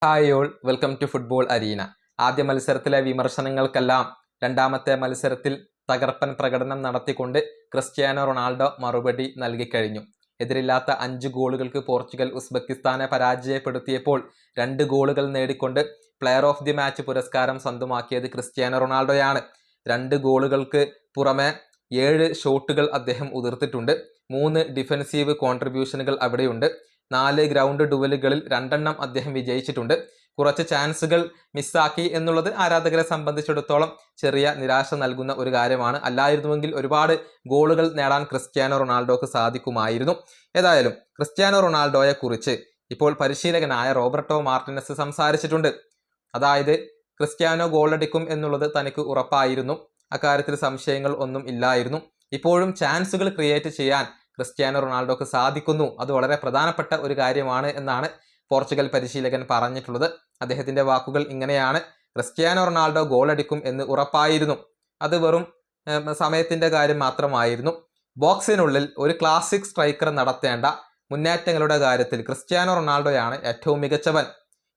Hi all, welcome to football arena. ആദ്യ മത്സരത്തിലെ വിമർശനങ്ങൾക്കെല്ലാം രണ്ടാമത്തെ മത്സരത്തിൽ തകർപ്പൻ പ്രകടനം നടത്തിക്കൊണ്ട് ക്രിസ്ത്യാനോ റൊണാൾഡോ മറുപടി നൽകിക്കഴിഞ്ഞു. എതിരില്ലാത്ത 5 ഗോളുകൾക്ക് പോർച്ചുഗൽ ഉസ്ബെക്കിസ്ഥാനെ പരാജയപ്പെടുത്തിയപ്പോൾ 2 ഗോളുകൾ നേടിക്കൊണ്ട് പ്ലെയർ ഓഫ് ദി മാച്ച് പുരസ്കാരം സ്വന്തമാക്കിയത് ക്രിസ്ത്യാനോ റൊണാൾഡോയാണ്. 2 ഗോളുകൾക്ക് പുറമെ 7 ഷോട്ടുകൾ അദ്ദേഹം ഉതിർത്തിട്ടുണ്ട്. 3 ഡിഫൻസീവ് കോൺട്രിബ്യൂഷനുകൾ അവിടെയുണ്ട്. 4 ഗ്രൗണ്ട് ഡുവലുകളിൽ 2 അദ്ദേഹം വിജയിച്ചിട്ടുണ്ട്. കുറച്ച് ചാൻസുകൾ മിസ്സാക്കി എന്നുള്ളത് ആരാധകരെ സംബന്ധിച്ചിടത്തോളം ചെറിയ നിരാശ നൽകുന്ന ഒരു കാര്യമാണ്. അല്ലായിരുന്നുവെങ്കിൽ ഒരുപാട് ഗോളുകൾ നേടാൻ ക്രിസ്ത്യാനോ റൊണാൾഡോക്ക് സാധിക്കുമായിരുന്നു. ഏതായാലും ക്രിസ്ത്യാനോ റൊണാൾഡോയെ കുറിച്ച് ഇപ്പോൾ പരിശീലകനായ റോബർട്ടോ മാർട്ടിനസ് സംസാരിച്ചിട്ടുണ്ട്. അതായത് ക്രിസ്ത്യാനോ ഗോളടിക്കും എന്നുള്ളത് തനിക്ക് ഉറപ്പായിരുന്നു. അക്കാര്യത്തിൽ സംശയങ്ങൾ ഒന്നും ഇല്ലായിരുന്നു. ഇപ്പോഴും ചാൻസുകൾ ക്രിയേറ്റ് ചെയ്യാൻ ക്രിസ്ത്യാനോ റൊണാൾഡോക്ക് സാധിക്കുന്നു. അത് വളരെ പ്രധാനപ്പെട്ട ഒരു കാര്യമാണ് എന്നാണ് പോർച്ചുഗൽ പരിശീലകൻ പറഞ്ഞിട്ടുള്ളത്. അദ്ദേഹത്തിന്റെ വാക്കുകൾ ഇങ്ങനെയാണ്: ക്രിസ്ത്യാനോ റൊണാൾഡോ ഗോളടിക്കും എന്ന് ഉറപ്പായിരുന്നു. അത് വെറും സമയത്തിന്റെ കാര്യം മാത്രമായിരുന്നു. ബോക്സിനുള്ളിൽ ഒരു ക്ലാസിക് സ്ട്രൈക്കർ നടത്തേണ്ട മുന്നേറ്റങ്ങളുടെ കാര്യത്തിൽ ക്രിസ്ത്യാനോ റൊണാൾഡോയാണ് ഏറ്റവും മികച്ചവൻ.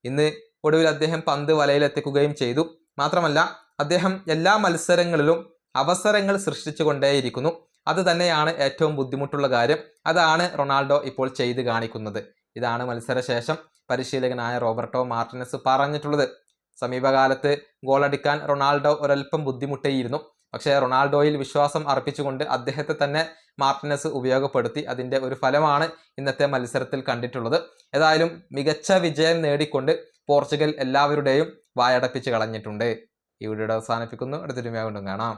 ഇന്ന് ഒടുവിൽ അദ്ദേഹം പന്ത് വലയിലെത്തിക്കുകയും ചെയ്തു. മാത്രമല്ല, അദ്ദേഹം എല്ലാ മത്സരങ്ങളിലും അവസരങ്ങൾ സൃഷ്ടിച്ചുകൊണ്ടേയിരിക്കുന്നു. അത് തന്നെയാണ് ഏറ്റവും ബുദ്ധിമുട്ടുള്ള കാര്യം. അതാണ് റൊണാൾഡോ ഇപ്പോൾ ചെയ്ത് കാണിക്കുന്നത്. ഇതാണ് മത്സരശേഷം പരിശീലകനായ റോബർട്ടോ മാർട്ടിനസ് പറഞ്ഞിട്ടുള്ളത്. സമീപകാലത്ത് ഗോളടിക്കാൻ റൊണാൾഡോ ഒരൽപ്പം ബുദ്ധിമുട്ടിയിരുന്നു. പക്ഷേ റൊണാൾഡോയിൽ വിശ്വാസം അർപ്പിച്ചുകൊണ്ട് അദ്ദേഹത്തെ തന്നെ മാർട്ടിനസ് ഉപയോഗപ്പെടുത്തി. അതിൻ്റെ ഒരു ഫലമാണ് ഇന്നത്തെ മത്സരത്തിൽ കണ്ടിട്ടുള്ളത്. ഏതായാലും മികച്ച വിജയം നേടിക്കൊണ്ട് പോർച്ചുഗൽ എല്ലാവരുടെയും വായടപ്പിച്ച് കളഞ്ഞിട്ടുണ്ട്. ഈ വീഡിയോ അവസാനിപ്പിക്കുന്നു. അടുത്തൊരു വീഡിയോ കാണാം.